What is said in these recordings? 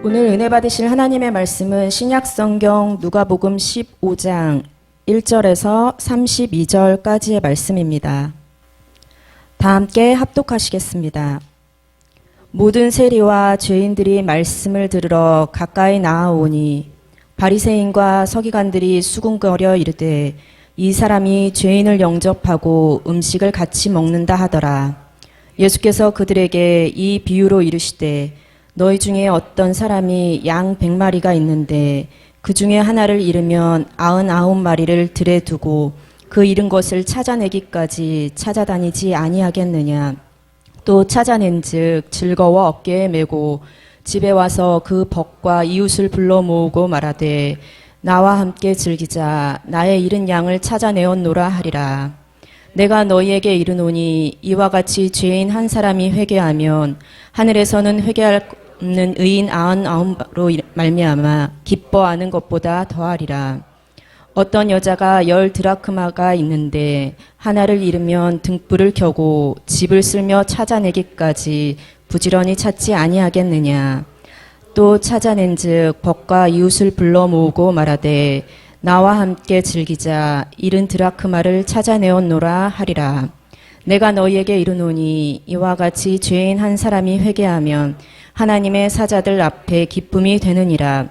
오늘 은혜 받으실 하나님의 말씀은 신약성경 누가복음 15장 1절에서 32절까지의 말씀입니다. 다 함께 합독하시겠습니다. 모든 세리와 죄인들이 말씀을 들으러 가까이 나아오니 바리새인과 서기관들이 수군거려 이르되 이 사람이 죄인을 영접하고 음식을 같이 먹는다 하더라. 예수께서 그들에게 이 비유로 이르시되 너희 중에 어떤 사람이 양 100마리가 있는데 그 중에 하나를 잃으면 99마리를 들에 두고 그 잃은 것을 찾아내기까지 찾아다니지 아니하겠느냐. 또 찾아낸즉 즐거워 어깨에 메고 집에 와서 그 벗과 이웃을 불러 모으고 말하되 나와 함께 즐기자. 나의 잃은 양을 찾아내었노라 하리라. 내가 너희에게 이르노니 이와 같이 죄인 한 사람이 회개하면 하늘에서는 회개할 없는 의인 99로 말미암아 기뻐하는 것보다 더하리라. 어떤 여자가 10드라크마가 있는데 하나를 잃으면 등불을 켜고 집을 쓸며 찾아내기까지 부지런히 찾지 아니하겠느냐. 또 찾아낸즉 벗과 이웃을 불러 모으고 말하되 나와 함께 즐기자. 잃은 드라크마를 찾아내었노라 하리라. 내가 너희에게 이르노니 이와 같이 죄인 한 사람이 회개하면 하나님의 사자들 앞에 기쁨이 되느니라.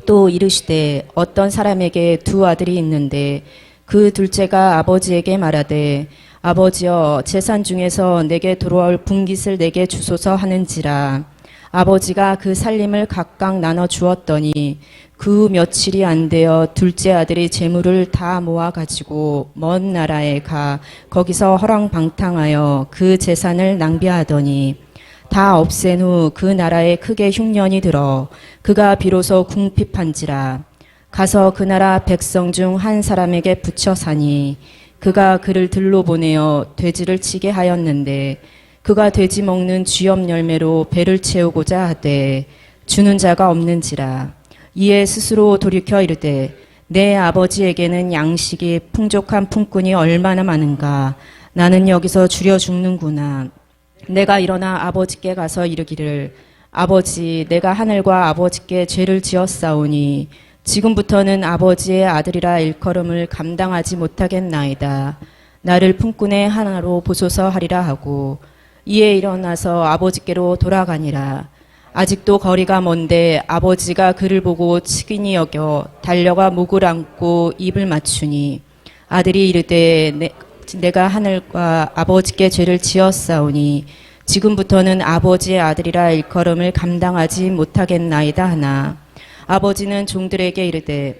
또 이르시되 어떤 사람에게 2 아들이 있는데 그 둘째가 아버지에게 말하되 아버지여 재산 중에서 내게 돌아올 분깃을 내게 주소서 하는지라. 아버지가 그 살림을 각각 나눠 주었더니 그 며칠이 안 되어 둘째 아들이 재물을 다 모아 가지고 먼 나라에 가 거기서 허랑방탕하여 그 재산을 낭비하더니 다 없앤 후 그 나라에 크게 흉년이 들어 그가 비로소 궁핍한지라. 가서 그 나라 백성 중 한 사람에게 붙여 사니 그가 그를 들로 보내어 돼지를 치게 하였는데 그가 돼지 먹는 쥐염 열매로 배를 채우고자 하되 주는 자가 없는지라. 이에 스스로 돌이켜 이르되 내 아버지에게는 양식이 풍족한 품꾼이 얼마나 많은가. 나는 여기서 줄여 죽는구나. 내가 일어나 아버지께 가서 이르기를 아버지 내가 하늘과 아버지께 죄를 지었사오니 지금부터는 아버지의 아들이라 일컬음을 감당하지 못하겠나이다. 나를 품꾼의 하나로 보소서 하리라 하고 이에 일어나서 아버지께로 돌아가니라. 아직도 거리가 먼데 아버지가 그를 보고 측은히 여겨 달려가 목을 안고 입을 맞추니 아들이 이르되 내가 하늘과 아버지께 죄를 지었사오니 지금부터는 아버지의 아들이라 일컬음을 감당하지 못하겠나이다 하나 아버지는 종들에게 이르되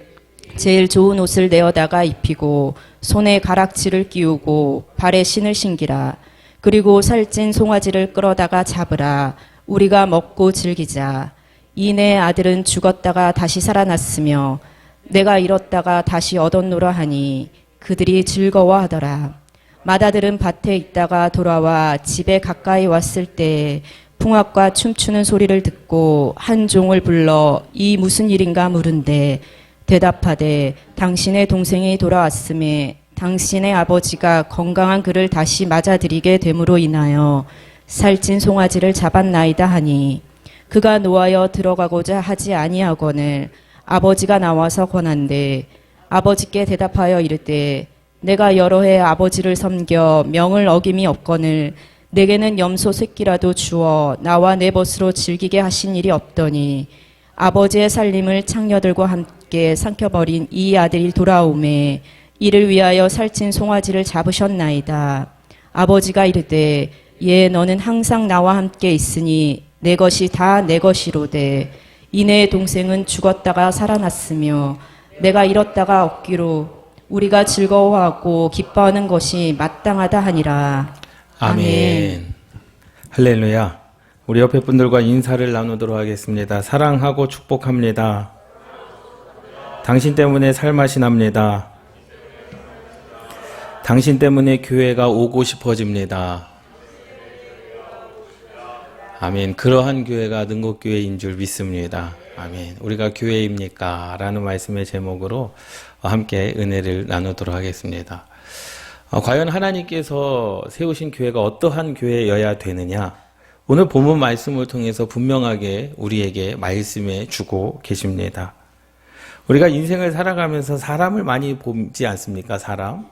제일 좋은 옷을 내어다가 입히고 손에 가락지를 끼우고 발에 신을 신기라. 그리고 살찐 송아지를 끌어다가 잡으라. 우리가 먹고 즐기자. 이 내 아들은 죽었다가 다시 살아났으며 내가 잃었다가 다시 얻었노라 하니 그들이 즐거워하더라. 맏아들은 밭에 있다가 돌아와 집에 가까이 왔을 때 풍악과 춤추는 소리를 듣고 한 종을 불러 이 무슨 일인가 물은데 대답하되 당신의 동생이 돌아왔음에 당신의 아버지가 건강한 그를 다시 맞아들이게 됨으로 인하여 살찐 송아지를 잡았나이다 하니 그가 노하여 들어가고자 하지 아니하거늘 아버지가 나와서 권한대 아버지께 대답하여 이르되 내가 여러 해 아버지를 섬겨 명을 어김이 없거늘 내게는 염소 새끼라도 주어 나와 내 벗으로 즐기게 하신 일이 없더니 아버지의 살림을 창녀들과 함께 삼켜버린 이 아들이 돌아오매 이를 위하여 살찐 송아지를 잡으셨나이다. 아버지가 이르되 예 너는 항상 나와 함께 있으니 내 것이 다 내 것이로되 이내 동생은 죽었다가 살아났으며 내가 잃었다가 얻기로 우리가 즐거워하고 기뻐하는 것이 마땅하다 하니라. 아멘. 할렐루야. 우리 옆에 분들과 인사를 나누도록 하겠습니다. 사랑하고 축복합니다. 당신 때문에 살맛이 납니다. 당신 때문에 교회가 오고 싶어집니다. 아멘. 그러한 교회가 능곡교회인 줄 믿습니다. 아멘. 우리가 교회입니까? 라는 말씀의 제목으로 함께 은혜를 나누도록 하겠습니다. 과연 하나님께서 세우신 교회가 어떠한 교회여야 되느냐? 오늘 본문 말씀을 통해서 분명하게 우리에게 말씀해 주고 계십니다. 우리가 인생을 살아가면서 사람을 많이 보지 않습니까? 사람.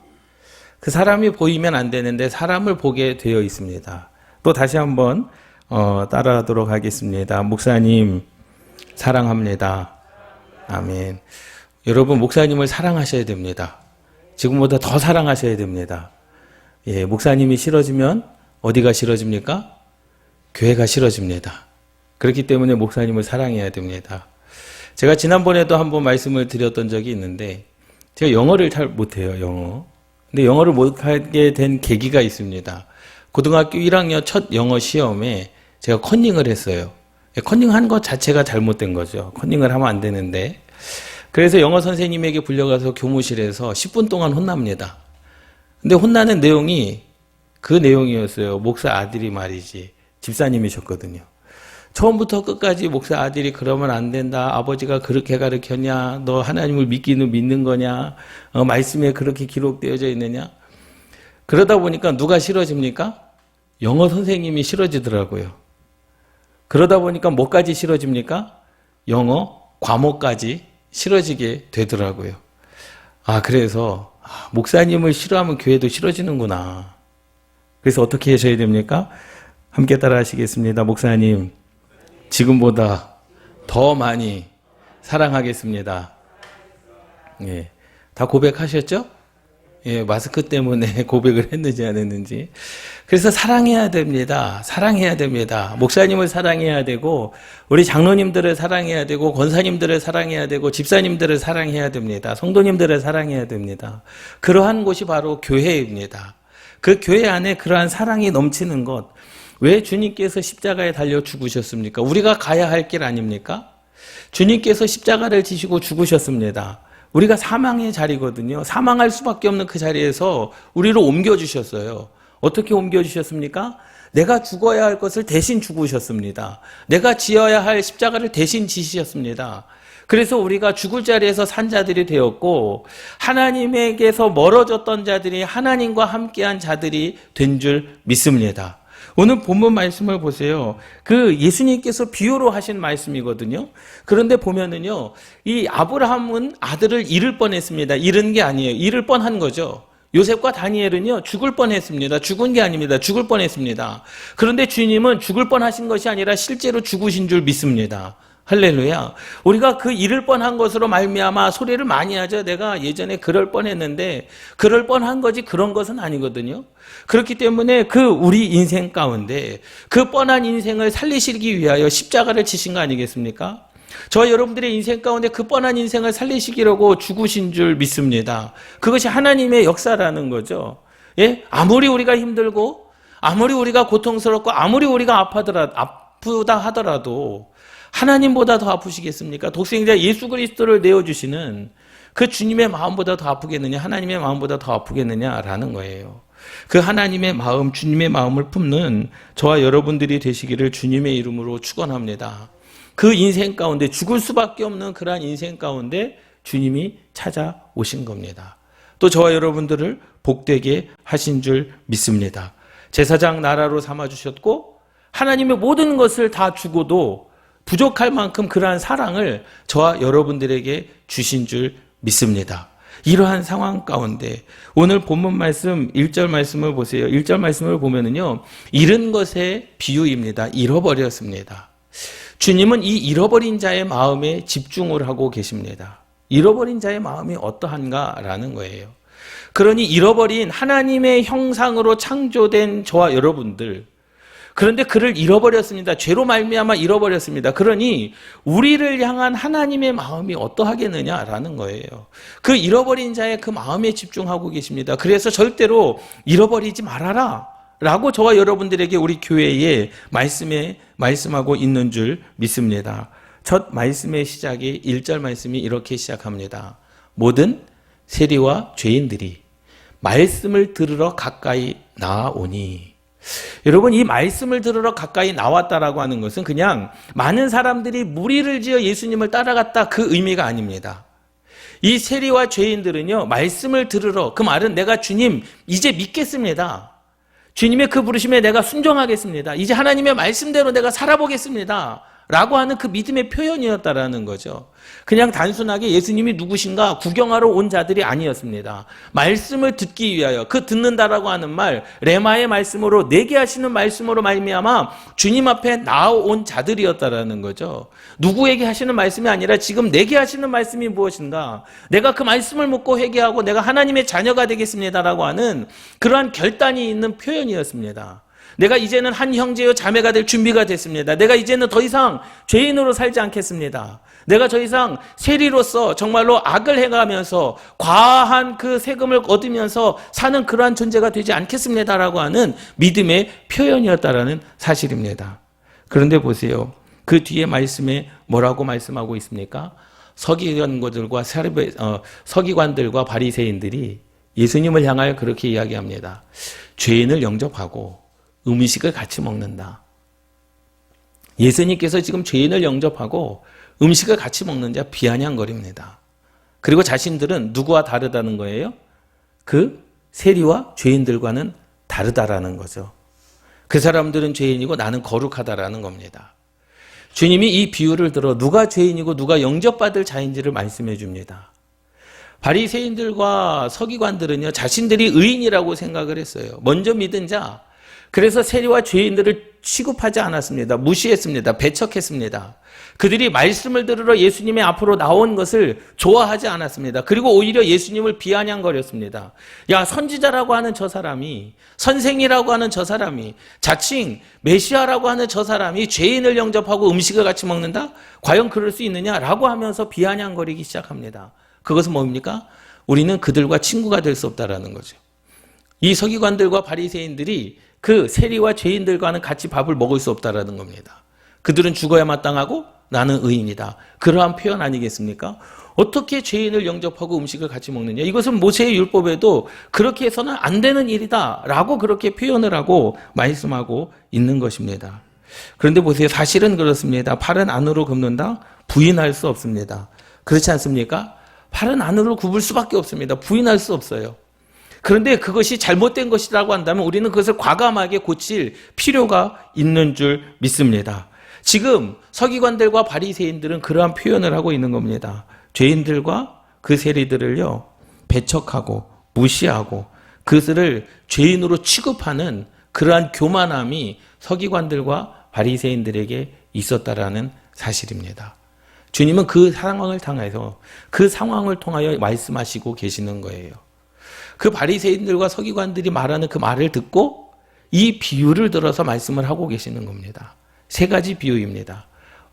그 사람이 보이면 안 되는데 사람을 보게 되어 있습니다. 또 다시 한번 따라하도록 하겠습니다. 목사님 사랑합니다. 아멘. 여러분, 목사님을 사랑하셔야 됩니다. 지금보다 더 사랑하셔야 됩니다. 예, 목사님이 싫어지면 어디가 싫어집니까? 교회가 싫어집니다. 그렇기 때문에 목사님을 사랑해야 됩니다. 제가 지난번에도 한번 말씀을 드렸던 적이 있는데, 제가 영어를 잘 못해요, 영어. 근데 영어를 못하게 된 계기가 있습니다. 고등학교 1학년 첫 영어 시험에 제가 컨닝을 했어요. 컨닝한 것 자체가 잘못된 거죠. 컨닝을 하면 안 되는데. 그래서 영어 선생님에게 불려가서 교무실에서 10분 동안 혼납니다. 근데 혼나는 내용이 그 내용이었어요. 목사 아들이 말이지. 집사님이셨거든요. 처음부터 끝까지 목사 아들이 그러면 안 된다. 아버지가 그렇게 가르쳤냐? 너 하나님을 믿기는 믿는 거냐? 말씀에 그렇게 기록되어져 있느냐? 그러다 보니까 누가 싫어집니까? 영어 선생님이 싫어지더라고요. 그러다 보니까 뭐까지 싫어집니까? 영어 과목까지 싫어지게 되더라고요. 그래서 목사님을 싫어하면 교회도 싫어지는구나. 그래서 어떻게 하셔야 됩니까? 함께 따라 하시겠습니다. 목사님, 지금보다 더 많이 사랑하겠습니다. 예, 다 고백하셨죠? 예, 마스크 때문에 고백을 했는지 안 했는지. 그래서 사랑해야 됩니다. 사랑해야 됩니다. 목사님을 사랑해야 되고, 우리 장로님들을 사랑해야 되고, 권사님들을 사랑해야 되고, 집사님들을 사랑해야 됩니다. 성도님들을 사랑해야 됩니다. 그러한 곳이 바로 교회입니다. 그 교회 안에 그러한 사랑이 넘치는 것. 왜 주님께서 십자가에 달려 죽으셨습니까? 우리가 가야 할 길 아닙니까? 주님께서 십자가를 지시고 죽으셨습니다. 우리가 사망의 자리거든요. 사망할 수밖에 없는 그 자리에서 우리를 옮겨주셨어요. 어떻게 옮겨주셨습니까? 내가 죽어야 할 것을 대신 죽으셨습니다. 내가 지어야 할 십자가를 대신 지시셨습니다. 그래서 우리가 죽을 자리에서 산 자들이 되었고, 하나님에게서 멀어졌던 자들이 하나님과 함께한 자들이 된 줄 믿습니다. 오늘 본문 말씀을 보세요. 그 예수님께서 비유로 하신 말씀이거든요. 그런데 보면은요, 이 아브라함은 아들을 잃을 뻔했습니다. 잃은 게 아니에요. 잃을 뻔한 거죠. 요셉과 다니엘은요, 죽을 뻔했습니다. 죽은 게 아닙니다. 죽을 뻔했습니다. 그런데 주님은 죽을 뻔하신 것이 아니라 실제로 죽으신 줄 믿습니다. 할렐루야. 우리가 그 잃을 뻔한 것으로 말미암아 소리를 많이 하죠. 내가 예전에 그럴 뻔했는데 그럴 뻔한 거지 그런 것은 아니거든요. 그렇기 때문에 그 우리 인생 가운데 그 뻔한 인생을 살리시기 위하여 십자가를 치신 거 아니겠습니까? 저 여러분들의 인생 가운데 그 뻔한 인생을 살리시기라고 죽으신 줄 믿습니다. 그것이 하나님의 역사라는 거죠. 예? 아무리 우리가 힘들고 아무리 우리가 고통스럽고 아무리 우리가 아프다 하더라도 하나님보다 더 아프시겠습니까? 독생자 예수 그리스도를 내어주시는 그 주님의 마음보다 더 아프겠느냐? 하나님의 마음보다 더 아프겠느냐라는 거예요. 그 하나님의 마음, 주님의 마음을 품는 저와 여러분들이 되시기를 주님의 이름으로 축원합니다. 그 인생 가운데 죽을 수밖에 없는 그러한 인생 가운데 주님이 찾아오신 겁니다. 또 저와 여러분들을 복되게 하신 줄 믿습니다. 제사장 나라로 삼아주셨고 하나님의 모든 것을 다 주고도 부족할 만큼 그러한 사랑을 저와 여러분들에게 주신 줄 믿습니다. 이러한 상황 가운데 오늘 본문 말씀 1절 말씀을 보세요. 1절 말씀을 보면은요, 잃은 것의 비유입니다. 잃어버렸습니다. 주님은 이 잃어버린 자의 마음에 집중을 하고 계십니다. 잃어버린 자의 마음이 어떠한가라는 거예요. 그러니 잃어버린 하나님의 형상으로 창조된 저와 여러분들, 그런데 그를 잃어버렸습니다. 죄로 말미암아 잃어버렸습니다. 그러니 우리를 향한 하나님의 마음이 어떠하겠느냐라는 거예요. 그 잃어버린 자의 그 마음에 집중하고 계십니다. 그래서 절대로 잃어버리지 말아라 라고 저와 여러분들에게 우리 교회에 말씀하고 있는 줄 믿습니다. 첫 말씀의 시작이 1절 말씀이 이렇게 시작합니다. 모든 세리와 죄인들이 말씀을 들으러 가까이 나아오니. 여러분, 이 말씀을 들으러 가까이 나왔다라고 하는 것은 그냥 많은 사람들이 무리를 지어 예수님을 따라갔다 그 의미가 아닙니다. 이 세리와 죄인들은요, 말씀을 들으러, 그 말은 내가 주님 이제 믿겠습니다. 주님의 그 부르심에 내가 순종하겠습니다. 이제 하나님의 말씀대로 내가 살아보겠습니다. 라고 하는 그 믿음의 표현이었다라는 거죠. 그냥 단순하게 예수님이 누구신가 구경하러 온 자들이 아니었습니다. 말씀을 듣기 위하여, 그 듣는다라고 하는 말, 레마의 말씀으로, 내게 하시는 말씀으로 말미암아 주님 앞에 나아온 자들이었다라는 거죠. 누구에게 하시는 말씀이 아니라 지금 내게 하시는 말씀이 무엇인가, 내가 그 말씀을 묻고 회개하고 내가 하나님의 자녀가 되겠습니다라고 하는 그러한 결단이 있는 표현이었습니다. 내가 이제는 한 형제요 자매가 될 준비가 됐습니다. 내가 이제는 더 이상 죄인으로 살지 않겠습니다. 내가 더 이상 세리로서 정말로 악을 행하면서 과한 그 세금을 얻으면서 사는 그러한 존재가 되지 않겠습니다라고 하는 믿음의 표현이었다라는 사실입니다. 그런데 보세요. 그 뒤에 말씀에 뭐라고 말씀하고 있습니까? 서기관들과 바리새인들이 예수님을 향하여 그렇게 이야기합니다. 죄인을 영접하고 음식을 같이 먹는다. 예수님께서 지금 죄인을 영접하고 음식을 같이 먹는 자 비아냥거립니다. 그리고 자신들은 누구와 다르다는 거예요? 그 세리와 죄인들과는 다르다라는 거죠. 그 사람들은 죄인이고 나는 거룩하다라는 겁니다. 주님이 이 비유를 들어 누가 죄인이고 누가 영접받을 자인지를 말씀해 줍니다. 바리새인들과 서기관들은요, 자신들이 의인이라고 생각을 했어요. 먼저 믿은 자, 그래서 세리와 죄인들을 취급하지 않았습니다. 무시했습니다. 배척했습니다. 그들이 말씀을 들으러 예수님의 앞으로 나온 것을 좋아하지 않았습니다. 그리고 오히려 예수님을 비아냥거렸습니다. 야, 선지자라고 하는 저 사람이, 선생이라고 하는 저 사람이, 자칭 메시아라고 하는 저 사람이 죄인을 영접하고 음식을 같이 먹는다? 과연 그럴 수 있느냐라고 하면서 비아냥거리기 시작합니다. 그것은 뭡니까? 우리는 그들과 친구가 될 수 없다라는 거죠. 이 서기관들과 바리새인들이 그 세리와 죄인들과는 같이 밥을 먹을 수 없다라는 겁니다. 그들은 죽어야 마땅하고 나는 의인이다. 그러한 표현 아니겠습니까? 어떻게 죄인을 영접하고 음식을 같이 먹느냐? 이것은 모세의 율법에도 그렇게 해서는 안 되는 일이다 라고 그렇게 표현을 하고 말씀하고 있는 것입니다. 그런데 보세요. 사실은 그렇습니다. 팔은 안으로 굽는다? 부인할 수 없습니다. 그렇지 않습니까? 팔은 안으로 굽을 수밖에 없습니다. 부인할 수 없어요. 그런데 그것이 잘못된 것이라고 한다면 우리는 그것을 과감하게 고칠 필요가 있는 줄 믿습니다. 지금 서기관들과 바리새인들은 그러한 표현을 하고 있는 겁니다. 죄인들과 그 세리들을요, 배척하고 무시하고 그것을 죄인으로 취급하는 그러한 교만함이 서기관들과 바리새인들에게 있었다라는 사실입니다. 주님은 그 상황을 통해서, 그 상황을 통하여 말씀하시고 계시는 거예요. 그 바리새인들과 서기관들이 말하는 그 말을 듣고 이 비유를 들어서 말씀을 하고 계시는 겁니다. 세 가지 비유입니다.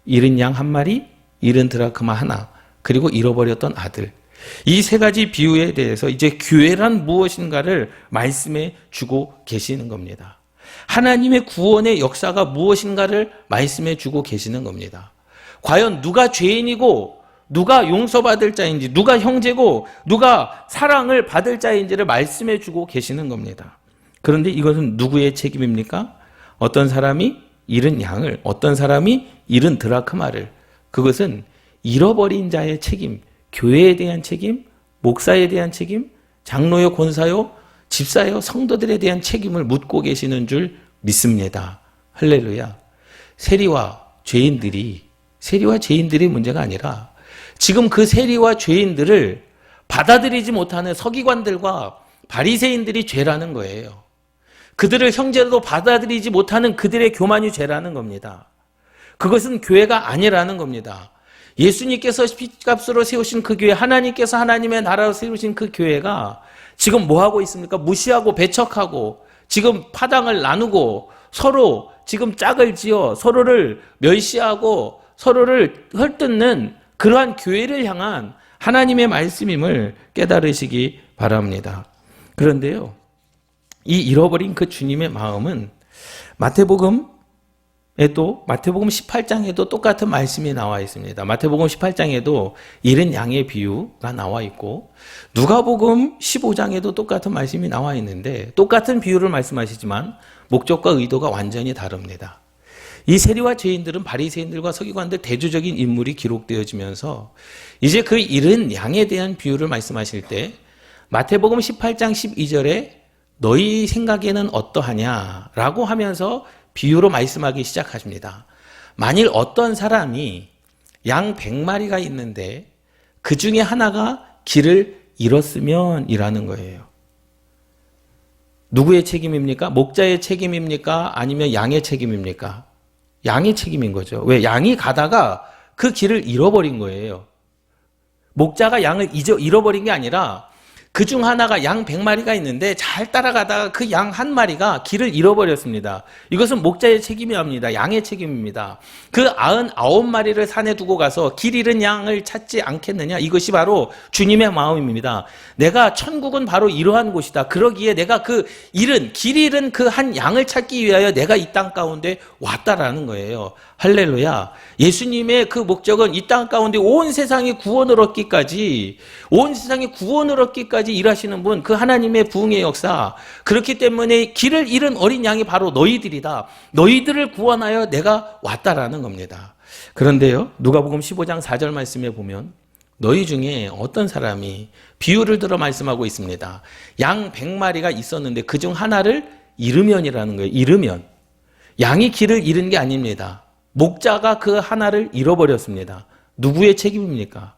잃은 양 한 마리, 잃은 드라크마 하나, 그리고 잃어버렸던 아들. 이 세 가지 비유에 대해서 이제 교회란 무엇인가를 말씀해 주고 계시는 겁니다. 하나님의 구원의 역사가 무엇인가를 말씀해 주고 계시는 겁니다. 과연 누가 죄인이고 누가 용서받을 자인지, 누가 형제고 누가 사랑을 받을 자인지를 말씀해 주고 계시는 겁니다. 그런데 이것은 누구의 책임입니까? 어떤 사람이 잃은 양을, 어떤 사람이 잃은 드라크마를, 그것은 잃어버린 자의 책임, 교회에 대한 책임, 목사에 대한 책임, 장로요, 권사요, 집사요, 성도들에 대한 책임을 묻고 계시는 줄 믿습니다. 할렐루야. 세리와 죄인들의 문제가 아니라 지금 그 세리와 죄인들을 받아들이지 못하는 서기관들과 바리새인들이 죄라는 거예요. 그들을 형제로 받아들이지 못하는 그들의 교만이 죄라는 겁니다. 그것은 교회가 아니라는 겁니다. 예수님께서 핏값으로 세우신 그 교회, 하나님께서 하나님의 나라로 세우신 그 교회가 지금 뭐 하고 있습니까? 무시하고 배척하고 지금 파당을 나누고 서로 지금 짝을 지어 서로를 멸시하고 서로를 헐뜯는 그러한 교회를 향한 하나님의 말씀임을 깨달으시기 바랍니다. 그런데요, 이 잃어버린 그 주님의 마음은 마태복음 18장에도 똑같은 말씀이 나와 있습니다. 마태복음 18장에도 잃은 양의 비유가 나와 있고 누가복음 15장에도 똑같은 말씀이 나와 있는데 똑같은 비유를 말씀하시지만 목적과 의도가 완전히 다릅니다. 이 세리와 죄인들은 바리새인들과 서기관들 대조적인 인물이 기록되어지면서 이제 그 잃은 양에 대한 비유를 말씀하실 때 마태복음 18장 12절에 너희 생각에는 어떠하냐라고 하면서 비유로 말씀하기 시작하십니다. 만일 어떤 사람이 양 100마리가 있는데 그 중에 하나가 길을 잃었으면 이라는 거예요. 누구의 책임입니까? 목자의 책임입니까? 아니면 양의 책임입니까? 양의 책임인 거죠. 왜? 양이 가다가 그 길을 잃어버린 거예요. 목자가 양을 잃어버린 게 아니라 그 중 하나가 양 100마리가 있는데 잘 따라가다가 그 양 한 마리가 길을 잃어버렸습니다. 이것은 목자의 책임이 아닙니다. 양의 책임입니다. 그 99마리를 산에 두고 가서 길 잃은 양을 찾지 않겠느냐? 이것이 바로 주님의 마음입니다. 내가 천국은 바로 이러한 곳이다. 그러기에 내가 길 잃은 그 한 양을 찾기 위하여 내가 이 땅 가운데 왔다라는 거예요. 할렐루야. 예수님의 그 목적은 이 땅 가운데 온 세상이 구원을 얻기까지 일하시는 분, 그 하나님의 부흥의 역사. 그렇기 때문에 길을 잃은 어린 양이 바로 너희들이다. 너희들을 구원하여 내가 왔다라는 겁니다. 그런데요, 누가복음 15장 4절 말씀에 보면 너희 중에 어떤 사람이 비유를 들어 말씀하고 있습니다. 양 100마리가 있었는데 그 중 하나를 잃으면이라는 거예요. 잃으면. 양이 길을 잃은 게 아닙니다. 목자가 그 하나를 잃어버렸습니다. 누구의 책임입니까?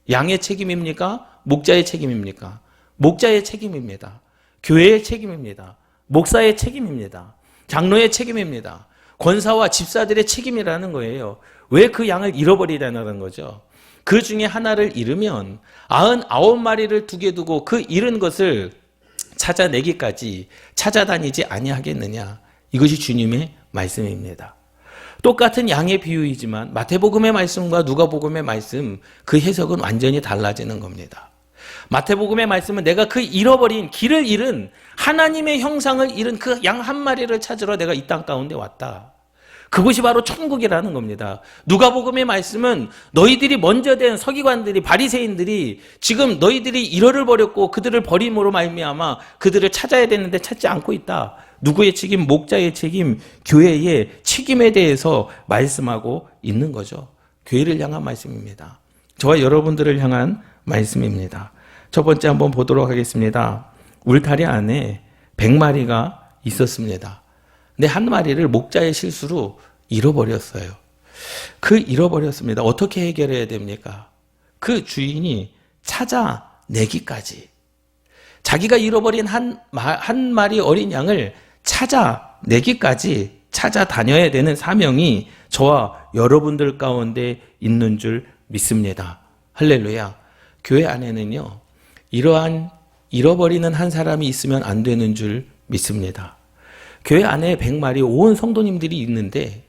양의 책임입니까? 목자의 책임입니까? 목자의 책임입니다. 교회의 책임입니다. 목사의 책임입니다. 장로의 책임입니다. 권사와 집사들의 책임이라는 거예요. 왜 그 양을 잃어버리라는 거죠? 그 중에 하나를 잃으면 99마리를 두게 두고 그 잃은 것을 찾아내기까지 찾아다니지 아니하겠느냐. 이것이 주님의 말씀입니다. 똑같은 양의 비유이지만 마태복음의 말씀과 누가복음의 말씀, 그 해석은 완전히 달라지는 겁니다. 마태복음의 말씀은 내가 그 잃어버린, 길을 잃은, 하나님의 형상을 잃은 그 양 한 마리를 찾으러 내가 이 땅 가운데 왔다. 그것이 바로 천국이라는 겁니다. 누가복음의 말씀은 너희들이 먼저 된 서기관들이, 바리새인들이 지금 너희들이 일어를 버렸고 그들을 버림으로 말미암아 그들을 찾아야 되는데 찾지 않고 있다. 누구의 책임? 목자의 책임, 교회의 책임에 대해서 말씀하고 있는 거죠. 교회를 향한 말씀입니다. 저와 여러분들을 향한 말씀입니다. 첫 번째 한번 보도록 하겠습니다. 울타리 안에 100마리가 있었습니다. 근데 한 마리를 목자의 실수로 잃어버렸어요. 잃어버렸습니다. 어떻게 해결해야 됩니까? 그 주인이 찾아내기까지. 자기가 잃어버린 한 마리 어린 양을 찾아내기까지 찾아다녀야 되는 사명이 저와 여러분들 가운데 있는 줄 믿습니다. 할렐루야. 교회 안에는요, 이러한 잃어버리는 한 사람이 있으면 안 되는 줄 믿습니다. 교회 안에 100마리 온 성도님들이 있는데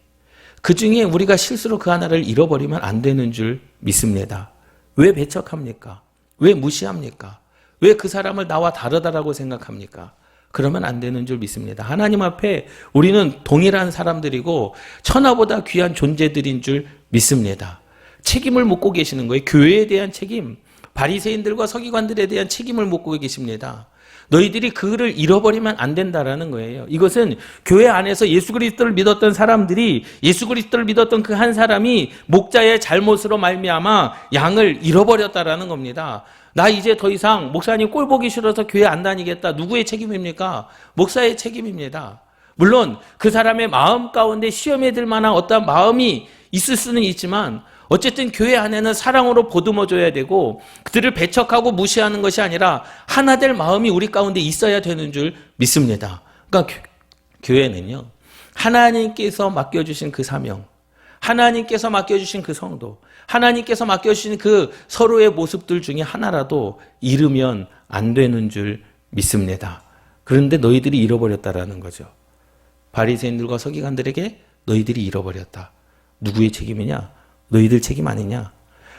그 중에 우리가 실수로 그 하나를 잃어버리면 안 되는 줄 믿습니다. 왜 배척합니까? 왜 무시합니까? 왜 그 사람을 나와 다르다라고 생각합니까? 그러면 안 되는 줄 믿습니다. 하나님 앞에 우리는 동일한 사람들이고 천하보다 귀한 존재들인 줄 믿습니다. 책임을 묻고 계시는 거예요. 교회에 대한 책임, 바리새인들과 서기관들에 대한 책임을 묻고 계십니다. 너희들이 그를 잃어버리면 안 된다라는 거예요. 이것은 교회 안에서 예수 그리스도를 믿었던 사람들이, 예수 그리스도를 믿었던 그 한 사람이 목자의 잘못으로 말미암아 양을 잃어버렸다라는 겁니다. 나 이제 더 이상 목사님 꼴 보기 싫어서 교회 안 다니겠다. 누구의 책임입니까? 목사의 책임입니다. 물론 그 사람의 마음 가운데 시험에 들 만한 어떤 마음이 있을 수는 있지만 어쨌든 교회 안에는 사랑으로 보듬어줘야 되고 그들을 배척하고 무시하는 것이 아니라 하나 될 마음이 우리 가운데 있어야 되는 줄 믿습니다. 그러니까 교회는요, 하나님께서 맡겨주신 그 사명, 하나님께서 맡겨주신 그 성도, 하나님께서 맡겨주신 그 서로의 모습들 중에 하나라도 잃으면 안 되는 줄 믿습니다. 그런데 너희들이 잃어버렸다라는 거죠. 바리새인들과 서기관들에게 너희들이 잃어버렸다. 누구의 책임이냐? 너희들 책임 아니냐?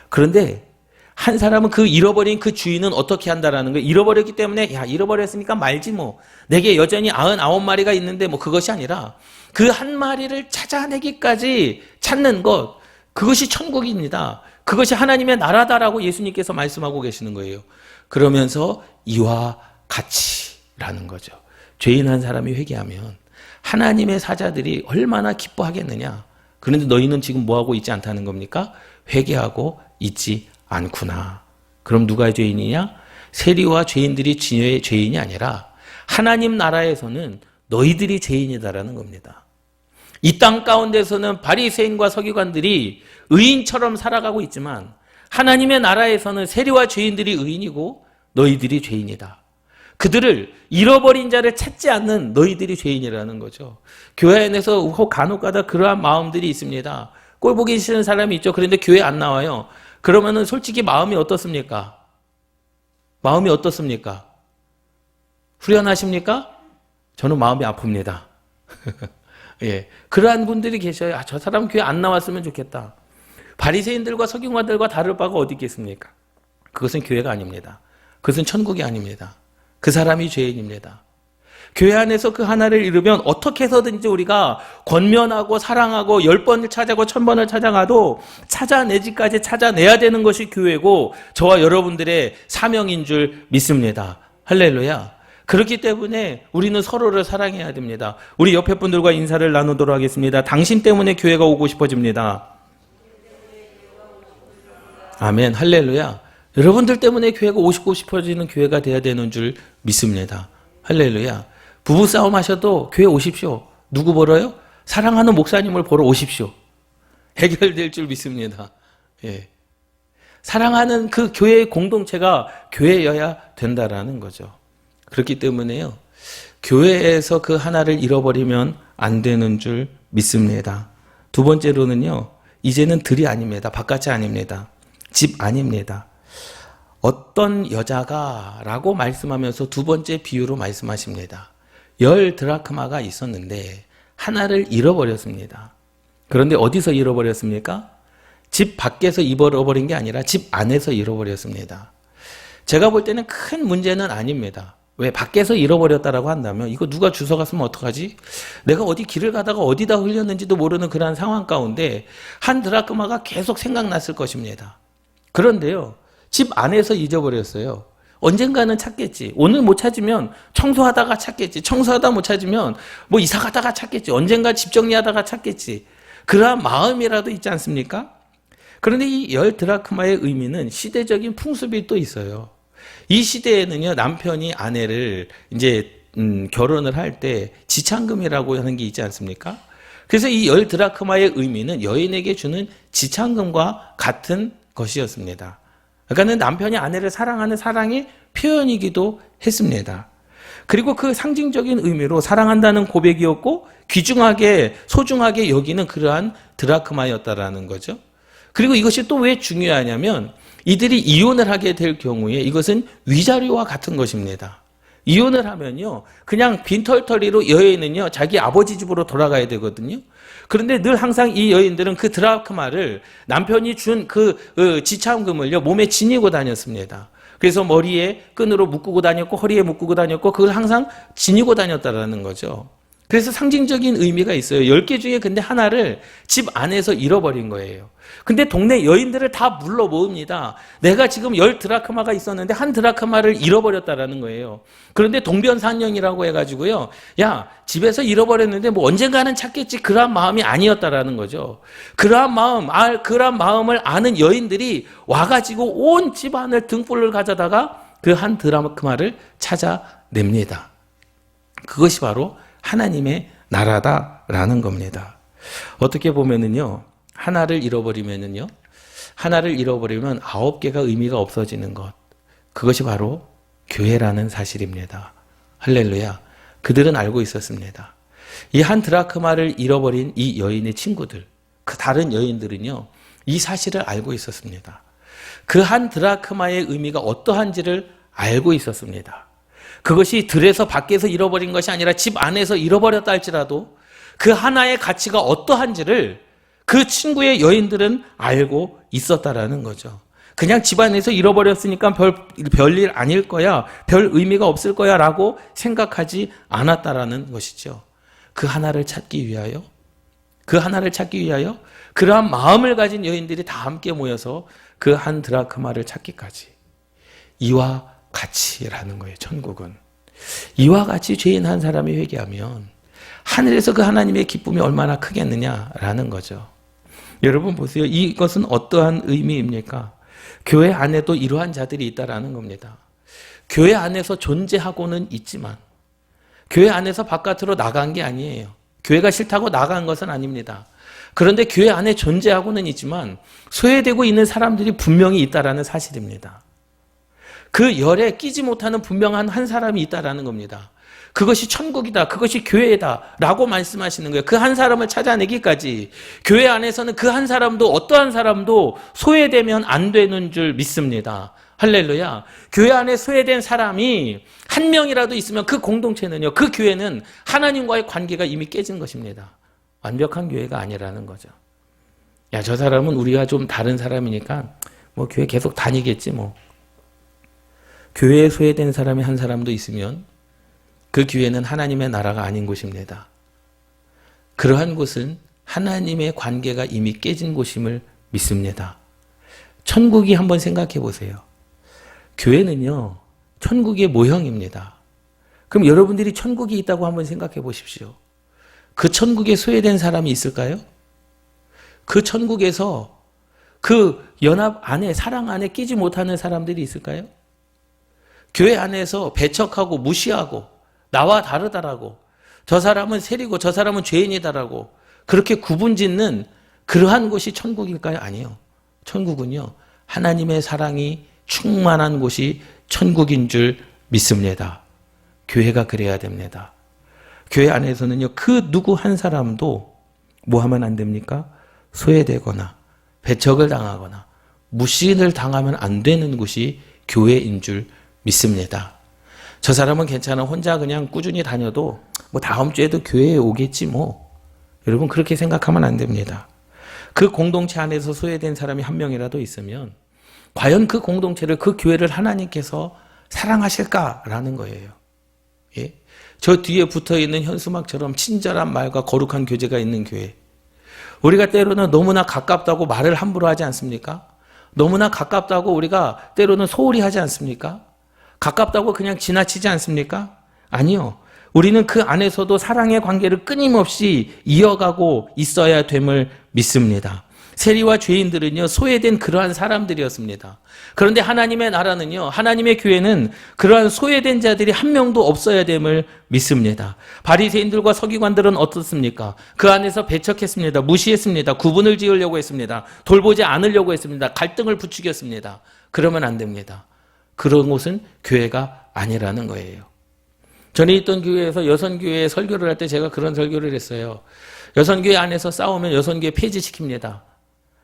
그런데 한 사람은 그 잃어버린 그 주인은 어떻게 한다라는 거예요. 잃어버렸기 때문에 야, 잃어버렸으니까 말지 뭐. 내게 여전히 99마리가 있는데 뭐 그것이 아니라 그 한 마리를 찾아내기까지 찾는 것, 그것이 천국입니다. 그것이 하나님의 나라다라고 예수님께서 말씀하고 계시는 거예요. 그러면서 이와 같이라는 거죠. 죄인 한 사람이 회개하면 하나님의 사자들이 얼마나 기뻐하겠느냐. 그런데 너희는 지금 뭐하고 있지 않다는 겁니까? 회개하고 있지 않구나. 그럼 누가 죄인이냐? 세리와 죄인들이 죄인이 아니라 하나님 나라에서는 너희들이 죄인이다라는 겁니다. 이 땅 가운데서는 바리새인과 서기관들이 의인처럼 살아가고 있지만 하나님의 나라에서는 세리와 죄인들이 의인이고 너희들이 죄인이다. 그들을 잃어버린 자를 찾지 않는 너희들이 죄인이라는 거죠. 교회 안에서 혹 간혹가다 그러한 마음들이 있습니다. 꼴 보기 싫은 사람이 있죠. 그런데 교회 안 나와요. 그러면은 솔직히 마음이 어떻습니까? 마음이 어떻습니까? 후련하십니까? 저는 마음이 아픕니다. 예, 그러한 분들이 계셔요. 아, 저 사람 교회 안 나왔으면 좋겠다. 바리새인들과 서기관들과 다를 바가 어디 있겠습니까? 그것은 교회가 아닙니다. 그것은 천국이 아닙니다. 그 사람이 죄인입니다. 교회 안에서 그 하나를 이루면 어떻게 해서든지 우리가 권면하고 사랑하고 10번을 찾아고 1000번을 찾아가도 찾아내지까지 찾아내야 되는 것이 교회고 저와 여러분들의 사명인 줄 믿습니다. 할렐루야. 그렇기 때문에 우리는 서로를 사랑해야 됩니다. 우리 옆에 분들과 인사를 나누도록 하겠습니다. 당신 때문에 교회가 오고 싶어집니다. 아멘. 할렐루야. 여러분들 때문에 교회가 오고 싶어지는 교회가 돼야 되는 줄 믿습니다. 할렐루야. 부부싸움 하셔도 교회 오십시오. 누구 보러요? 사랑하는 목사님을 보러 오십시오. 해결될 줄 믿습니다. 예. 사랑하는 그 교회의 공동체가 교회여야 된다라는 거죠. 그렇기 때문에요. 교회에서 그 하나를 잃어버리면 안 되는 줄 믿습니다. 두 번째로는요. 이제는 들이 아닙니다. 바깥이 아닙니다. 집 아닙니다. 어떤 여자가 라고 말씀하면서 두 번째 비유로 말씀하십니다. 10드라크마가 있었는데 하나를 잃어버렸습니다. 그런데 어디서 잃어버렸습니까? 집 밖에서 잃어버린 게 아니라 집 안에서 잃어버렸습니다. 제가 볼 때는 큰 문제는 아닙니다. 왜? 밖에서 잃어버렸다라고 한다면 이거 누가 주워갔으면 어떡하지? 내가 어디 길을 가다가 어디다 흘렸는지도 모르는 그런 상황 가운데 한 드라크마가 계속 생각났을 것입니다. 그런데요. 집 안에서 잊어버렸어요. 언젠가는 찾겠지. 오늘 못 찾으면 청소하다가 찾겠지. 청소하다 못 찾으면 뭐 이사 가다가 찾겠지. 언젠가 집 정리하다가 찾겠지. 그러한 마음이라도 있지 않습니까? 그런데 이 10드라크마의 의미는 시대적인 풍습이 또 있어요. 이 시대에는요, 남편이 아내를 이제 결혼을 할 때 지창금이라고 하는 게 있지 않습니까? 그래서 이 10드라크마의 의미는 여인에게 주는 지창금과 같은 것이었습니다. 그러니까 남편이 아내를 사랑하는 사랑의 표현이기도 했습니다. 그리고 그 상징적인 의미로 사랑한다는 고백이었고 귀중하게 소중하게 여기는 그러한 드라크마였다라는 거죠. 그리고 이것이 또 왜 중요하냐면 이들이 이혼을 하게 될 경우에 이것은 위자료와 같은 것입니다. 이혼을 하면요, 그냥 빈털터리로 여인은요, 자기 아버지 집으로 돌아가야 되거든요. 그런데 늘 항상 이 여인들은 그 드라크마를 남편이 준 그 지참금을요, 몸에 지니고 다녔습니다. 그래서 머리에 끈으로 묶고 다녔고, 허리에 묶고 다녔고, 그걸 항상 지니고 다녔다라는 거죠. 그래서 상징적인 의미가 있어요. 10개 중에 근데 하나를 집 안에서 잃어버린 거예요. 근데 동네 여인들을 다 물러 모읍니다. 내가 지금 10드라크마가 있었는데 한 드라크마를 잃어버렸다라는 거예요. 그런데 동변산령이라고 해가지고요. 야, 집에서 잃어버렸는데 뭐 언젠가는 찾겠지. 그러한 마음이 아니었다라는 거죠. 그러한 마음을 아는 여인들이 와가지고 온 집안을 등불을 가져다가 그 한 드라크마를 찾아냅니다. 그것이 바로 하나님의 나라다라는 겁니다. 어떻게 보면은요, 하나를 잃어버리면 9개가 의미가 없어지는 것. 그것이 바로 교회라는 사실입니다. 할렐루야. 그들은 알고 있었습니다. 이 한 드라크마를 잃어버린 이 여인의 친구들, 그 다른 여인들은요, 이 사실을 알고 있었습니다. 그 한 드라크마의 의미가 어떠한지를 알고 있었습니다. 그것이 들에서 밖에서 잃어버린 것이 아니라 집 안에서 잃어버렸다 할지라도 그 하나의 가치가 어떠한지를 그 친구의 여인들은 알고 있었다라는 거죠. 그냥 집 안에서 잃어버렸으니까 별일 아닐 거야, 별 의미가 없을 거야 라고 생각하지 않았다라는 것이죠. 그 하나를 찾기 위하여 그러한 마음을 가진 여인들이 다 함께 모여서 그 한 드라크마를 찾기까지. 이와 같이라는 거예요. 천국은 이와 같이 죄인 한 사람이 회개하면 하늘에서 그 하나님의 기쁨이 얼마나 크겠느냐라는 거죠. 여러분 보세요. 이것은 어떠한 의미입니까? 교회 안에도 이러한 자들이 있다라는 겁니다. 교회 안에서 존재하고는 있지만 교회 안에서 바깥으로 나간 게 아니에요. 교회가 싫다고 나간 것은 아닙니다. 그런데 교회 안에 존재하고는 있지만 소외되고 있는 사람들이 분명히 있다라는 사실입니다. 그 열에 끼지 못하는 분명한 한 사람이 있다라는 겁니다. 그것이 천국이다. 그것이 교회다. 라고 말씀하시는 거예요. 그 한 사람을 찾아내기까지 교회 안에서는 그 한 사람도 어떠한 사람도 소외되면 안 되는 줄 믿습니다. 할렐루야. 교회 안에 소외된 사람이 한 명이라도 있으면 그 공동체는요, 그 교회는 하나님과의 관계가 이미 깨진 것입니다. 완벽한 교회가 아니라는 거죠. 야, 저 사람은 우리가 좀 다른 사람이니까 뭐 교회 계속 다니겠지 뭐. 교회에 소외된 사람이 한 사람도 있으면 그 교회는 하나님의 나라가 아닌 곳입니다. 그러한 곳은 하나님의 관계가 이미 깨진 곳임을 믿습니다. 천국이 한번 생각해 보세요. 교회는요, 천국의 모형입니다. 그럼 여러분들이 천국이 있다고 한번 생각해 보십시오. 그 천국에 소외된 사람이 있을까요? 그 천국에서 그 연합 안에, 사랑 안에 끼지 못하는 사람들이 있을까요? 교회 안에서 배척하고 무시하고 나와 다르다라고, 저 사람은 세리고 저 사람은 죄인이다라고 그렇게 구분짓는 그러한 곳이 천국일까요? 아니요. 천국은요, 하나님의 사랑이 충만한 곳이 천국인 줄 믿습니다. 교회가 그래야 됩니다. 교회 안에서는요, 그 누구 한 사람도 뭐 하면 안 됩니까? 소외되거나 배척을 당하거나 무시를 당하면 안 되는 곳이 교회인 줄 믿습니다. 저 사람은 괜찮아. 혼자 그냥 꾸준히 다녀도 뭐 다음 주에도 교회에 오겠지 뭐. 여러분 그렇게 생각하면 안 됩니다. 그 공동체 안에서 소외된 사람이 한 명이라도 있으면 과연 그 공동체를, 그 교회를 하나님께서 사랑하실까라는 거예요. 예? 저 뒤에 붙어있는 현수막처럼 친절한 말과 거룩한 교제가 있는 교회. 우리가 때로는 너무나 가깝다고 말을 함부로 하지 않습니까? 너무나 가깝다고 우리가 때로는 소홀히 하지 않습니까? 가깝다고 그냥 지나치지 않습니까? 아니요. 우리는 그 안에서도 사랑의 관계를 끊임없이 이어가고 있어야 됨을 믿습니다. 세리와 죄인들은요, 소외된 그러한 사람들이었습니다. 그런데 하나님의 나라는요, 하나님의 교회는 그러한 소외된 자들이 한 명도 없어야 됨을 믿습니다. 바리새인들과 서기관들은 어떻습니까? 그 안에서 배척했습니다. 무시했습니다. 구분을 지으려고 했습니다. 돌보지 않으려고 했습니다. 갈등을 부추겼습니다. 그러면 안 됩니다. 그런 곳은 교회가 아니라는 거예요. 전에 있던 교회에서 여선교회에 설교를 할 때 제가 그런 설교를 했어요. 여선교회 안에서 싸우면 여선교회 폐지시킵니다.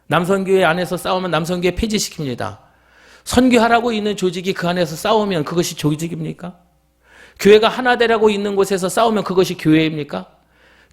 남선교회 안에서 싸우면 남선교회 폐지시킵니다. 선교하라고 있는 조직이 그 안에서 싸우면 그것이 조직입니까? 교회가 하나 되라고 있는 곳에서 싸우면 그것이 교회입니까?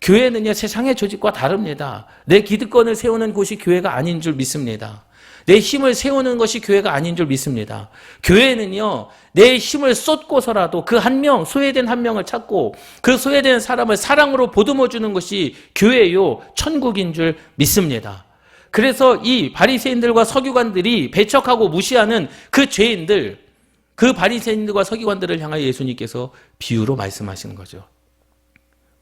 교회는요, 세상의 조직과 다릅니다. 내 기득권을 세우는 곳이 교회가 아닌 줄 믿습니다. 내 힘을 세우는 것이 교회가 아닌 줄 믿습니다. 교회는요, 내 힘을 쏟고서라도 그 한 명, 소외된 한 명을 찾고 그 소외된 사람을 사랑으로 보듬어주는 것이 교회요, 천국인 줄 믿습니다. 그래서 이 바리새인들과 서기관들이 배척하고 무시하는 그 죄인들, 그 바리새인들과 서기관들을 향하여 예수님께서 비유로 말씀하시는 거죠.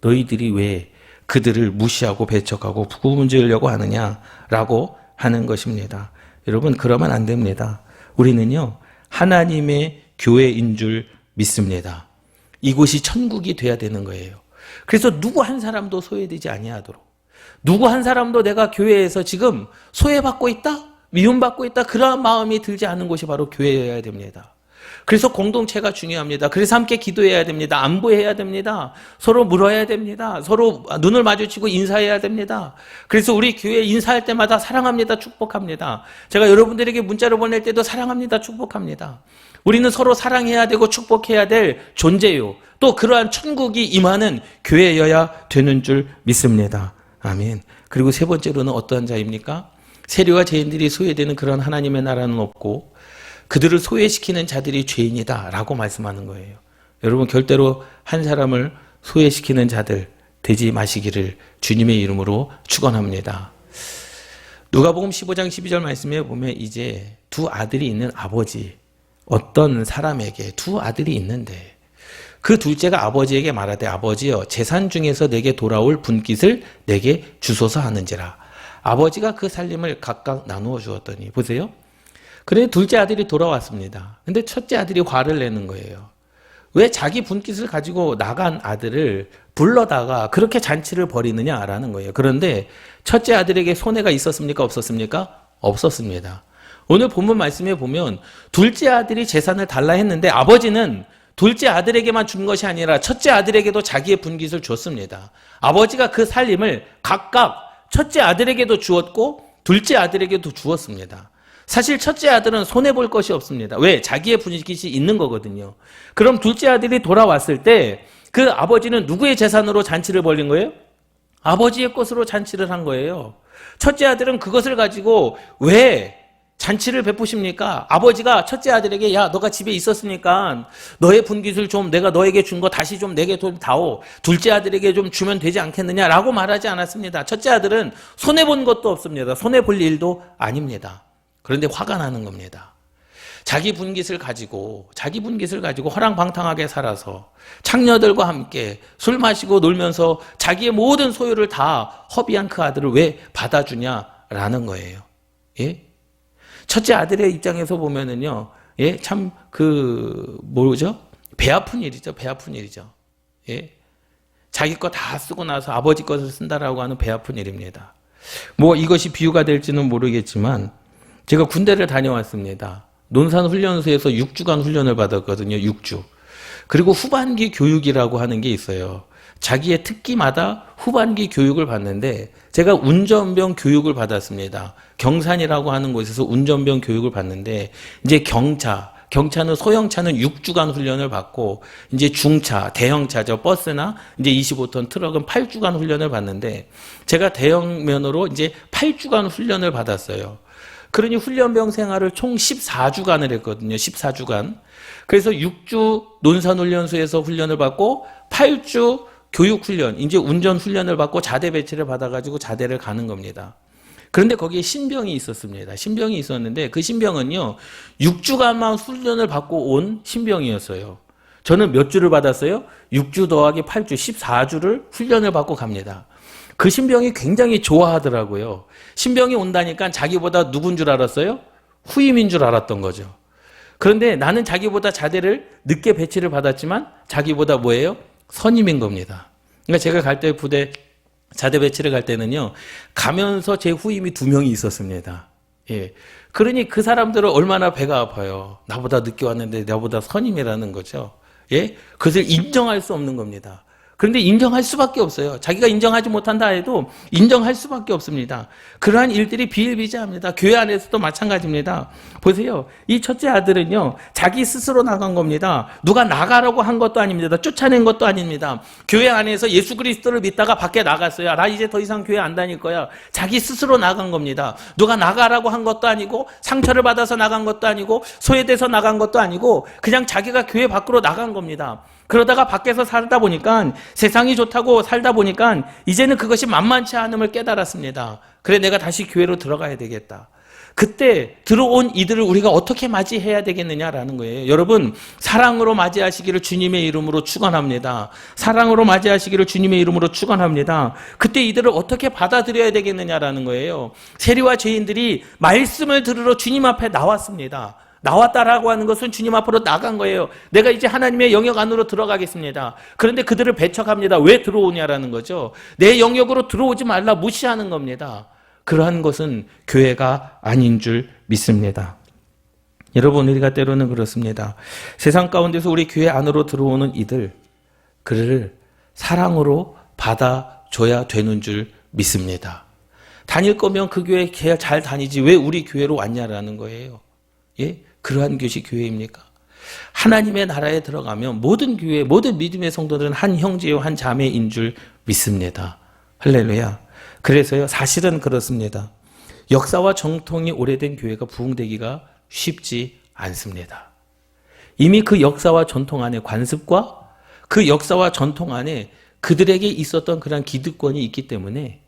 너희들이 왜 그들을 무시하고 배척하고 구분 지으려고 하느냐라고 하는 것입니다. 여러분 그러면 안 됩니다. 우리는요, 하나님의 교회인 줄 믿습니다. 이곳이 천국이 돼야 되는 거예요. 그래서 누구 한 사람도 소외되지 아니하도록, 누구 한 사람도 내가 교회에서 지금 소외받고 있다? 미움받고 있다? 그러한 마음이 들지 않는 곳이 바로 교회여야 됩니다. 그래서 공동체가 중요합니다. 그래서 함께 기도해야 됩니다. 안부해야 됩니다. 서로 물어야 됩니다. 서로 눈을 마주치고 인사해야 됩니다. 그래서 우리 교회 인사할 때마다 사랑합니다, 축복합니다. 제가 여러분들에게 문자를 보낼 때도 사랑합니다, 축복합니다. 우리는 서로 사랑해야 되고 축복해야 될 존재요. 또 그러한 천국이 임하는 교회여야 되는 줄 믿습니다. 아멘. 그리고 세 번째로는 어떠한 자입니까? 세리와 죄인들이 소외되는 그런 하나님의 나라는 없고 그들을 소외시키는 자들이 죄인이다 라고 말씀하는 거예요. 여러분 절대로 한 사람을 소외시키는 자들 되지 마시기를 주님의 이름으로 축원합니다. 누가복음 15장 12절 말씀에 보면 이제 두 아들이 있는 아버지, 어떤 사람에게 두 아들이 있는데 그 둘째가 아버지에게 말하되 아버지여 재산 중에서 내게 돌아올 분깃을 내게 주소서 하는지라. 아버지가 그 살림을 각각 나누어 주었더니 보세요. 그래 둘째 아들이 돌아왔습니다. 근데 첫째 아들이 화를 내는 거예요. 왜 자기 분깃을 가지고 나간 아들을 불러다가 그렇게 잔치를 벌이느냐라는 거예요. 그런데 첫째 아들에게 손해가 있었습니까? 없었습니까? 없었습니다. 오늘 본문 말씀에 보면 둘째 아들이 재산을 달라 했는데 아버지는 둘째 아들에게만 준 것이 아니라 첫째 아들에게도 자기의 분깃을 줬습니다. 아버지가 그 살림을 각각 첫째 아들에게도 주었고 둘째 아들에게도 주었습니다. 사실 첫째 아들은 손해볼 것이 없습니다. 왜? 자기의 분깃이 있는 거거든요. 그럼 둘째 아들이 돌아왔을 때 그 아버지는 누구의 재산으로 잔치를 벌린 거예요? 아버지의 것으로 잔치를 한 거예요. 첫째 아들은 그것을 가지고 왜 잔치를 베푸십니까? 아버지가 첫째 아들에게 야 너가 집에 있었으니까 너의 분깃을 좀 내가 너에게 준 거 다시 좀 내게 좀 다오. 둘째 아들에게 좀 주면 되지 않겠느냐라고 말하지 않았습니다. 첫째 아들은 손해본 것도 없습니다. 손해볼 일도 아닙니다. 그런데 화가 나는 겁니다. 자기 분깃을 가지고 허랑방탕하게 살아서 창녀들과 함께 술 마시고 놀면서 자기의 모든 소유를 다 허비한 그 아들을 왜 받아주냐라는 거예요. 예? 첫째 아들의 입장에서 보면은요, 예, 참, 배 아픈 일이죠. 배 아픈 일이죠. 예. 자기 거 다 쓰고 나서 아버지 것을 쓴다라고 하는 배 아픈 일입니다. 이것이 비유가 될지는 모르겠지만, 제가 군대를 다녀왔습니다. 논산훈련소에서 6주간 훈련을 받았거든요. 6주. 그리고 후반기 교육이라고 하는 게 있어요. 자기의 특기마다 후반기 교육을 받는데 제가 운전병 교육을 받았습니다. 경산이라고 하는 곳에서 운전병 교육을 받는데 이제 경차는 소형차는 6주간 훈련을 받고 이제 중차, 대형차죠. 버스나 이제 25톤 트럭은 8주간 훈련을 받는데 제가 대형면으로 이제 8주간 훈련을 받았어요. 그러니 훈련병 생활을 총 14주간을 했거든요. 14주간. 그래서 6주 논산훈련소에서 훈련을 받고 8주 교육훈련, 이제 운전훈련을 받고 자대 배치를 받아가지고 자대를 가는 겁니다. 그런데 거기에 신병이 있었습니다. 신병이 있었는데 그 신병은요, 6주간만 훈련을 받고 온 신병이었어요. 저는 몇 주를 받았어요? 6주 더하기 8주, 14주를 훈련을 받고 갑니다. 그 신병이 굉장히 좋아하더라고요. 신병이 온다니까 자기보다 누군 줄 알았어요? 후임인 줄 알았던 거죠. 그런데 나는 자기보다 자대를 늦게 배치를 받았지만 자기보다 뭐예요? 선임인 겁니다. 그러니까 제가 갈 때 부대 자대 배치를 갈 때는요, 가면서 제 후임이 2명이 있었습니다. 예. 그러니 그 사람들은 얼마나 배가 아파요. 나보다 늦게 왔는데 나보다 선임이라는 거죠. 예. 그것을 인정할 수 없는 겁니다. 그런데 인정할 수밖에 없어요. 자기가 인정하지 못한다 해도 인정할 수밖에 없습니다. 그러한 일들이 비일비재합니다. 교회 안에서도 마찬가지입니다. 보세요. 이 첫째 아들은요, 자기 스스로 나간 겁니다. 누가 나가라고 한 것도 아닙니다. 쫓아낸 것도 아닙니다. 교회 안에서 예수 그리스도를 믿다가 밖에 나갔어요. 나 이제 더 이상 교회 안 다닐 거야. 자기 스스로 나간 겁니다. 누가 나가라고 한 것도 아니고 상처를 받아서 나간 것도 아니고 소외돼서 나간 것도 아니고 그냥 자기가 교회 밖으로 나간 겁니다. 그러다가 밖에서 살다 보니까 세상이 좋다고 살다 보니까 이제는 그것이 만만치 않음을 깨달았습니다. 그래 내가 다시 교회로 들어가야 되겠다. 그때 들어온 이들을 우리가 어떻게 맞이해야 되겠느냐라는 거예요. 여러분, 사랑으로 맞이하시기를 주님의 이름으로 축원합니다. 사랑으로 맞이하시기를 주님의 이름으로 축원합니다. 그때 이들을 어떻게 받아들여야 되겠느냐라는 거예요. 세리와 죄인들이 말씀을 들으러 주님 앞에 나왔습니다. 나왔다라고 하는 것은 주님 앞으로 나간 거예요. 내가 이제 하나님의 영역 안으로 들어가겠습니다. 그런데 그들을 배척합니다. 왜 들어오냐라는 거죠. 내 영역으로 들어오지 말라 무시하는 겁니다. 그러한 것은 교회가 아닌 줄 믿습니다. 여러분, 우리가 때로는 그렇습니다. 세상 가운데서 우리 교회 안으로 들어오는 이들, 그를 사랑으로 받아줘야 되는 줄 믿습니다. 다닐 거면 그 교회 잘 다니지 왜 우리 교회로 왔냐라는 거예요. 예? 그러한 것이 교회입니까? 하나님의 나라에 들어가면 모든 교회, 모든 믿음의 성도들은 한 형제요, 한 자매인 줄 믿습니다. 할렐루야. 그래서요, 사실은 그렇습니다. 역사와 정통이 오래된 교회가 부흥되기가 쉽지 않습니다. 이미 그 역사와 전통 안에 관습과 그 역사와 전통 안에 그들에게 있었던 그런 기득권이 있기 때문에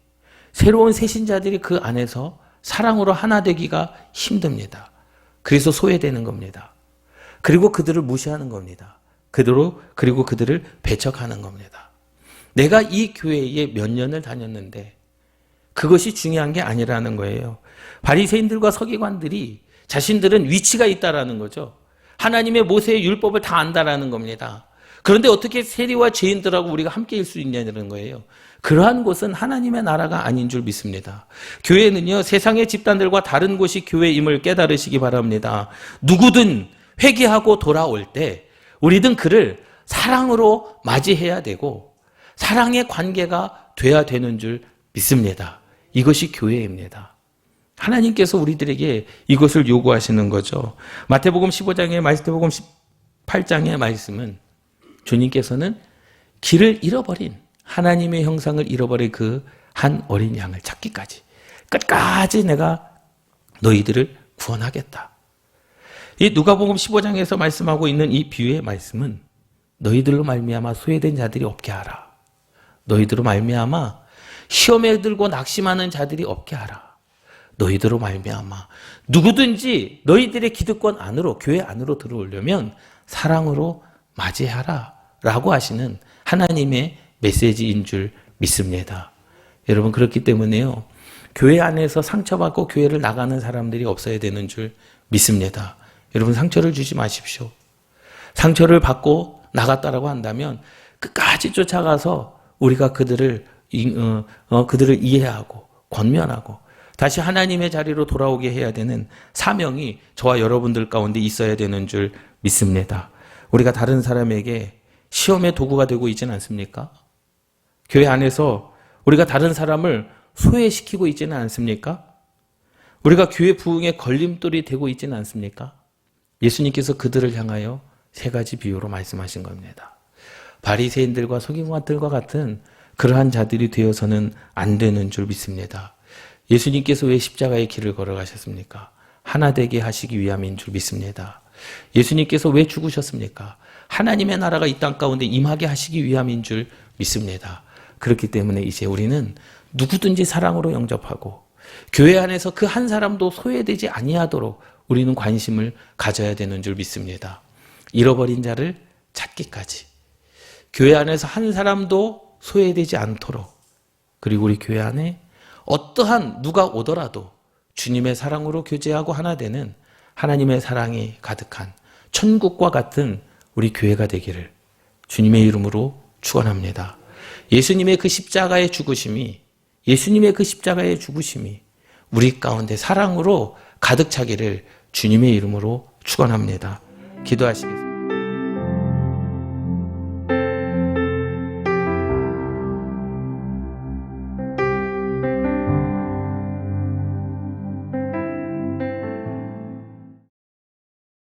새로운 새신자들이 그 안에서 사랑으로 하나 되기가 힘듭니다. 그래서 소외되는 겁니다. 그리고 그들을 무시하는 겁니다. 그리고 그들을 배척하는 겁니다. 내가 이 교회에 몇 년을 다녔는데 그것이 중요한 게 아니라는 거예요. 바리새인들과 서기관들이 자신들은 위치가 있다라는 거죠. 하나님의 모세의 율법을 다 안다라는 겁니다. 그런데 어떻게 세리와 죄인들하고 우리가 함께일 수 있냐는 거예요. 그러한 곳은 하나님의 나라가 아닌 줄 믿습니다. 교회는요, 세상의 집단들과 다른 곳이 교회임을 깨달으시기 바랍니다. 누구든 회개하고 돌아올 때 우리는 그를 사랑으로 맞이해야 되고 사랑의 관계가 돼야 되는 줄 믿습니다. 이것이 교회입니다. 하나님께서 우리들에게 이것을 요구하시는 거죠. 마태복음 15장에 마태복음 18장의 말씀은 주님께서는 길을 잃어버린 하나님의 형상을 잃어버린 그 한 어린 양을 찾기까지 끝까지 내가 너희들을 구원하겠다. 이 누가복음 15장에서 말씀하고 있는 이 비유의 말씀은 너희들로 말미암아 소외된 자들이 없게 하라. 너희들로 말미암아 시험에 들고 낙심하는 자들이 없게 하라. 너희들로 말미암아 누구든지 너희들의 기득권 안으로 교회 안으로 들어오려면 사랑으로 맞이하라 라고 하시는 하나님의 메시지인 줄 믿습니다. 여러분, 그렇기 때문에요, 교회 안에서 상처받고 교회를 나가는 사람들이 없어야 되는 줄 믿습니다. 여러분, 상처를 주지 마십시오. 상처를 받고 나갔다라고 한다면 끝까지 쫓아가서 우리가 그들을 이해하고 권면하고 다시 하나님의 자리로 돌아오게 해야 되는 사명이 저와 여러분들 가운데 있어야 되는 줄 믿습니다. 우리가 다른 사람에게 시험의 도구가 되고 있지는 않습니까? 교회 안에서 우리가 다른 사람을 소외시키고 있지는 않습니까? 우리가 교회 부흥의 걸림돌이 되고 있지는 않습니까? 예수님께서 그들을 향하여 세 가지 비유로 말씀하신 겁니다. 바리새인들과 서기관들과 같은 그러한 자들이 되어서는 안 되는 줄 믿습니다. 예수님께서 왜 십자가의 길을 걸어가셨습니까? 하나 되게 하시기 위함인 줄 믿습니다. 예수님께서 왜 죽으셨습니까? 하나님의 나라가 이 땅 가운데 임하게 하시기 위함인 줄 믿습니다. 그렇기 때문에 이제 우리는 누구든지 사랑으로 영접하고 교회 안에서 그 한 사람도 소외되지 아니하도록 우리는 관심을 가져야 되는 줄 믿습니다. 잃어버린 자를 찾기까지, 교회 안에서 한 사람도 소외되지 않도록, 그리고 우리 교회 안에 어떠한 누가 오더라도 주님의 사랑으로 교제하고 하나 되는 하나님의 사랑이 가득한 천국과 같은 우리 교회가 되기를 주님의 이름으로 축원합니다. 예수님의 그 십자가의 죽으심이 우리 가운데 사랑으로 가득 차기를 주님의 이름으로 축원합니다. 기도하시겠습니다.